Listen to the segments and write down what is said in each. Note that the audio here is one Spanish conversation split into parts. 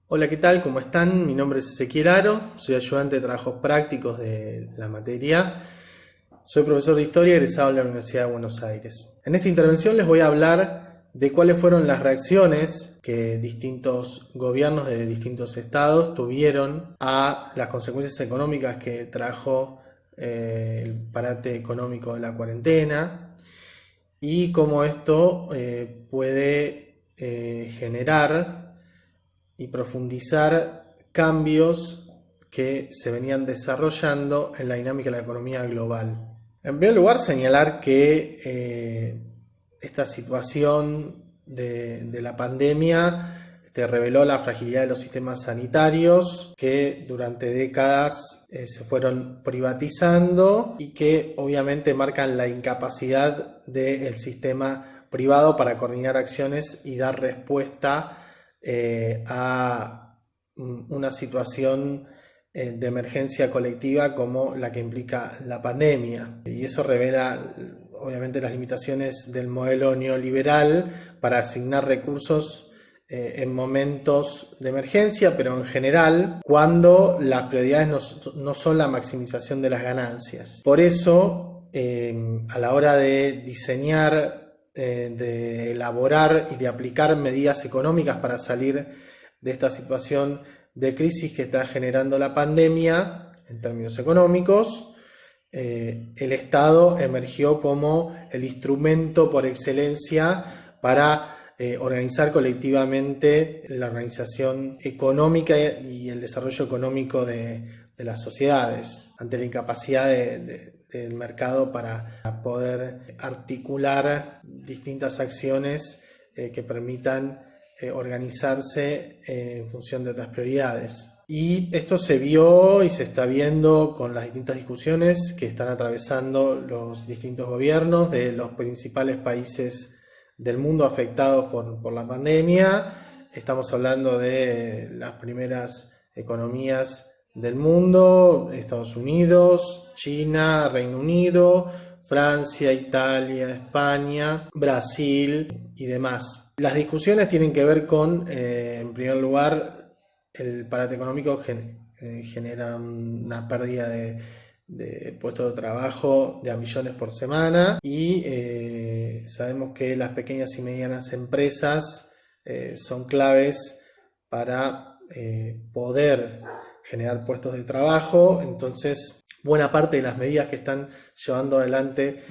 Hola, ¿qué tal? ¿Cómo están? Mi nombre es Ezequiel Aro, soy ayudante de trabajos prácticos de la materia. Soy profesor de historia egresado de la Universidad de Buenos Aires. En esta intervención les voy a hablar de cuáles fueron las reacciones que distintos gobiernos de distintos estados tuvieron a las consecuencias económicas que trajo el parate económico de la cuarentena y cómo esto puede generar y profundizar cambios que se venían desarrollando en la dinámica de la economía global. En primer lugar, señalar que esta situación de la pandemia reveló la fragilidad de los sistemas sanitarios que durante décadas se fueron privatizando y que obviamente marcan la incapacidad del sistema privado para coordinar acciones y dar respuesta a una situación de emergencia colectiva como la que implica la pandemia. Y eso revela obviamente las limitaciones del modelo neoliberal para asignar recursos en momentos de emergencia, pero en general cuando las prioridades no son la maximización de las ganancias. Por eso, a la hora de diseñar, de elaborar y de aplicar medidas económicas para salir de esta situación de crisis que está generando la pandemia en términos económicos, el Estado emergió como el instrumento por excelencia para organizar colectivamente la organización económica y el desarrollo económico de las sociedades ante la incapacidad del mercado para poder articular distintas acciones que permitan organizarse en función de otras prioridades. Y esto se vio y se está viendo con las distintas discusiones que están atravesando los distintos gobiernos de los principales países del mundo afectados por la pandemia. Estamos hablando de las primeras economías del mundo: Estados Unidos, China, Reino Unido, Francia, Italia, España, Brasil y demás. Las discusiones tienen que ver con, en primer lugar, el parate económico genera una pérdida de puestos de trabajo de a millones por semana y sabemos que las pequeñas y medianas empresas son claves para poder generar puestos de trabajo. Entonces, buena parte de las medidas que están llevando adelante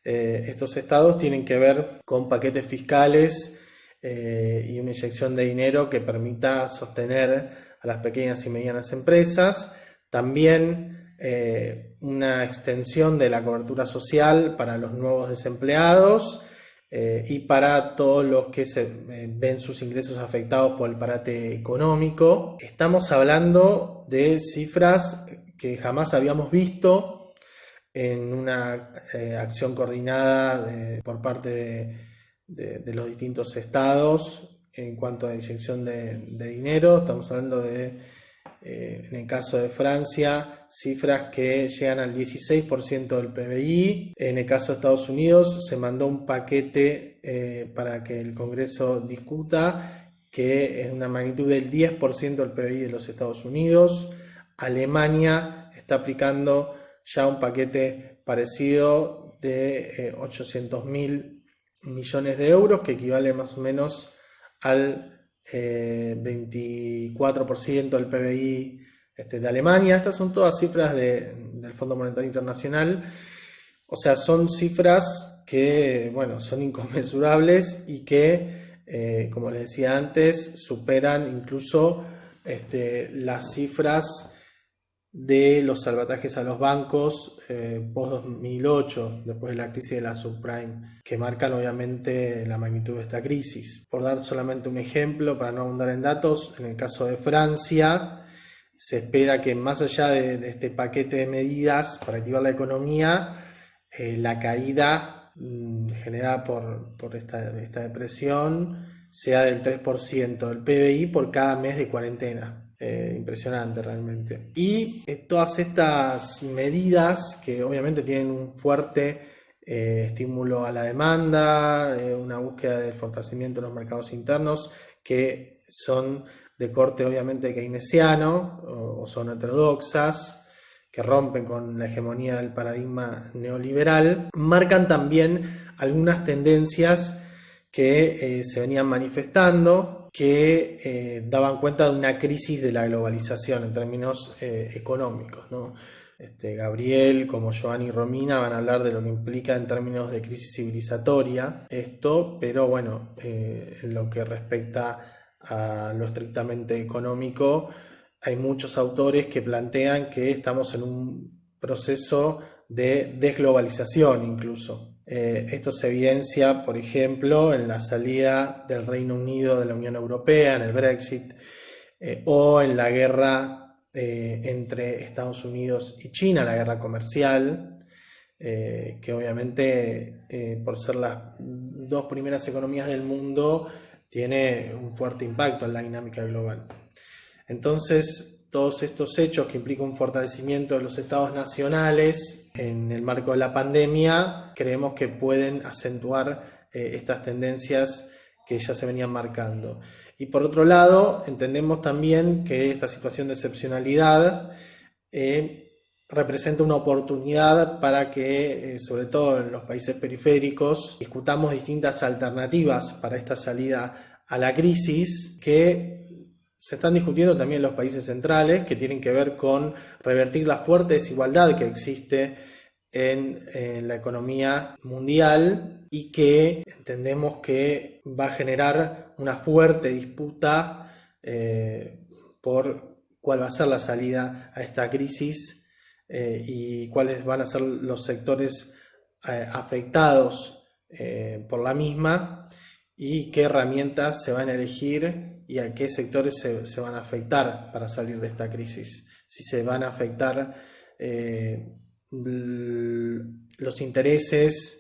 estos estados tienen que ver con paquetes fiscales y una inyección de dinero que permita sostener a las pequeñas y medianas empresas. También una extensión de la cobertura social para los nuevos desempleados y para todos los que ven sus ingresos afectados por el parate económico. Estamos hablando de cifras que jamás habíamos visto en una acción coordinada por parte de los distintos estados en cuanto a inyección de dinero. Estamos hablando de, en el caso de Francia, cifras que llegan al 16% del PBI. En el caso de Estados Unidos se mandó un paquete para que el Congreso discuta, que es una magnitud del 10% del PBI de los Estados Unidos. Alemania está aplicando ya un paquete parecido de 800.000 millones de euros, que equivale más o menos al 24% del PBI de Alemania. Estas son todas cifras del Fondo Monetario Internacional. O sea, son cifras que, bueno, son inconmensurables y que, como les decía antes, superan incluso las cifras de los salvatajes a los bancos post-2008, después de la crisis de la subprime, que marcan obviamente la magnitud de esta crisis. Por dar solamente un ejemplo, para no abundar en datos, en el caso de Francia, se espera que más allá de este paquete de medidas para activar la economía, la caída generada por esta depresión sea del 3% del PBI por cada mes de cuarentena. Impresionante realmente. Y todas estas medidas que obviamente tienen un fuerte estímulo a la demanda, una búsqueda de fortalecimiento de los mercados internos, que son de corte obviamente keynesiano o son heterodoxas, que rompen con la hegemonía del paradigma neoliberal, marcan también algunas tendencias que se venían manifestando, que daban cuenta de una crisis de la globalización en términos económicos, ¿no? Gabriel, como Giovanni y Romina, van a hablar de lo que implica en términos de crisis civilizatoria esto, pero bueno, en lo que respecta a lo estrictamente económico, hay muchos autores que plantean que estamos en un proceso de desglobalización incluso. Esto se evidencia, por ejemplo, en la salida del Reino Unido de la Unión Europea, en el Brexit, o en la guerra entre Estados Unidos y China, la guerra comercial, que obviamente por ser las dos primeras economías del mundo tiene un fuerte impacto en la dinámica global. Entonces, todos estos hechos que implican un fortalecimiento de los estados nacionales en el marco de la pandemia, creemos que pueden acentuar estas tendencias que ya se venían marcando. Y por otro lado, entendemos también que esta situación de excepcionalidad representa una oportunidad para que, sobre todo en los países periféricos, discutamos distintas alternativas para esta salida a la crisis que se están discutiendo también en los países centrales, que tienen que ver con revertir la fuerte desigualdad que existe en la economía mundial y que entendemos que va a generar una fuerte disputa por cuál va a ser la salida a esta crisis y cuáles van a ser los sectores afectados por la misma y qué herramientas se van a elegir y a qué sectores se van a afectar para salir de esta crisis. Si se van a afectar los intereses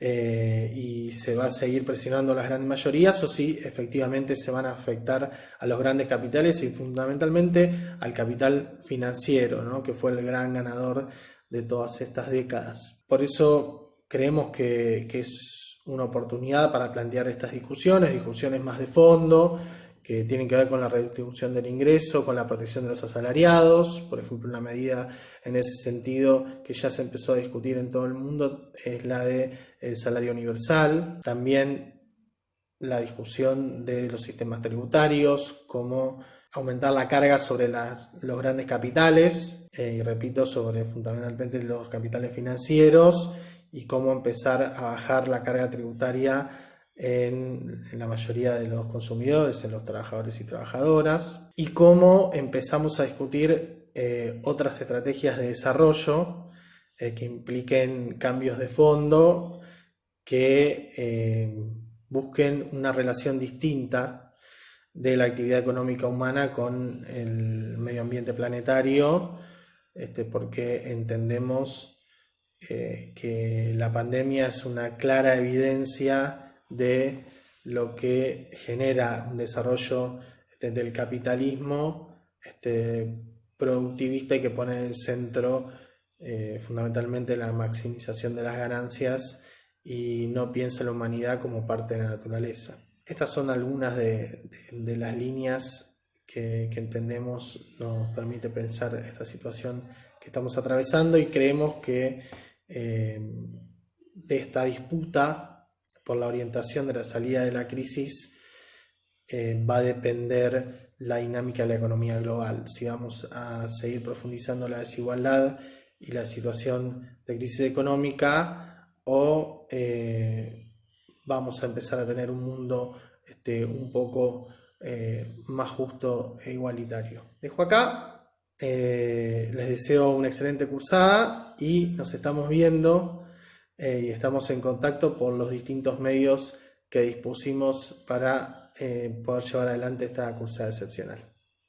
y se va a seguir presionando a las grandes mayorías, o si efectivamente se van a afectar a los grandes capitales y fundamentalmente al capital financiero, ¿no? Que fue el gran ganador de todas estas décadas. Por eso creemos que es una oportunidad para plantear estas discusiones más de fondo, que tienen que ver con la redistribución del ingreso, con la protección de los asalariados. Por ejemplo, una medida en ese sentido que ya se empezó a discutir en todo el mundo es la del salario universal. También la discusión de los sistemas tributarios, cómo aumentar la carga sobre los grandes capitales, y repito, sobre fundamentalmente los capitales financieros, y cómo empezar a bajar la carga tributaria en la mayoría de los consumidores, en los trabajadores y trabajadoras, y cómo empezamos a discutir otras estrategias de desarrollo que impliquen cambios de fondo, que busquen una relación distinta de la actividad económica humana con el medio ambiente planetario, porque entendemos que la pandemia es una clara evidencia de lo que genera un desarrollo del capitalismo productivista y que pone en el centro fundamentalmente la maximización de las ganancias y no piensa en la humanidad como parte de la naturaleza. Estas son algunas de las líneas que entendemos nos permite pensar esta situación que estamos atravesando, y creemos que de esta disputa por la orientación de la salida de la crisis va a depender la dinámica de la economía global. Si vamos a seguir profundizando la desigualdad y la situación de crisis económica, o vamos a empezar a tener un mundo un poco más justo e igualitario. Dejo acá. Les deseo una excelente cursada y nos estamos viendo y estamos en contacto por los distintos medios que dispusimos para poder llevar adelante esta cursada excepcional.